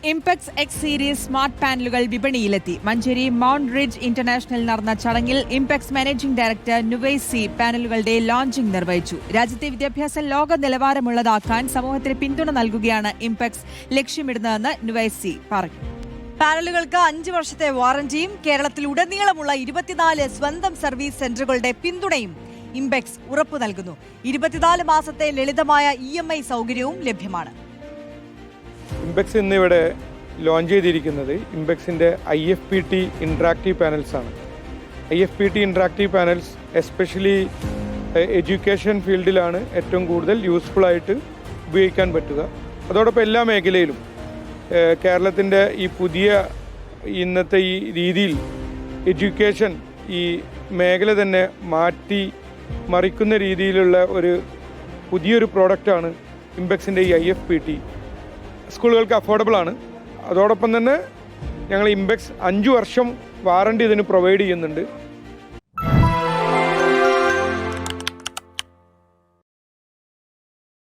Impex X series smart പാനലുകൾ വിപണിയിലെത്തി. Manjeri Mount Ridge International നടന്ന ചടങ്ങിൽ Impex managing director Nuvais C പാനലുകളുടെ ലോഞ്ചിംഗ് നിർവഹിച്ചു. രാജ്യത്തെ വിദ്യാഭ്യാസം ലോക നിലവാരമുള്ളതാക്കാൻ സമൂഹത്തിന് പിന്തുണ നൽകുകയാണ് ഇംപെക്സ് ലക്ഷ്യമിടുന്നതെന്ന് നുവൈസ് സി പറഞ്ഞു. പാനലുകൾക്ക് 5 വർഷത്തെ വാറന്റിയും കേരളത്തിൽ ഉടനീളമുള്ള 24 സ്വന്തം സർവീസ് സെന്ററുകളുടെ പിന്തുണയും ഇംപെക്സ് ഉറപ്പു നൽകുന്നു. 24 മാസത്തെ ലളിതമായ EMI സൗകര്യവും ലഭ്യമാണ്. ഇംപെക്സ് ഇന്നിവിടെ ലോഞ്ച് ചെയ്തിരിക്കുന്നത് ഇംപെക്സിൻ്റെ IFPT ഇൻട്രാക്റ്റീവ് പാനൽസ് ആണ്. IFPT interactive panels especially education ഫീൽഡിലാണ് ഏറ്റവും കൂടുതൽ യൂസ്ഫുൾ ആയിട്ട് ഉപയോഗിക്കാൻ പറ്റുക. അതോടൊപ്പം എല്ലാ മേഖലയിലും കേരളത്തിൻ്റെ ഈ പുതിയ ഇന്നത്തെ ഈ രീതിയിൽ എഡ്യൂക്കേഷൻ ഈ മേഖല തന്നെ മാറ്റി മറിക്കുന്ന രീതിയിലുള്ള ഒരു പുതിയൊരു പ്രോഡക്റ്റാണ് ഇംപെക്സിൻ്റെ ഈ IFPT. സ്കൂളുകൾക്ക് അഫോർഡബിൾ ആണ്. അതോടൊപ്പം തന്നെ ഞങ്ങൾ ഇംപെക്സ് 5 വർഷം വാറണ്ടി ഇതിന് പ്രൊവൈഡ് ചെയ്യുന്നുണ്ട്.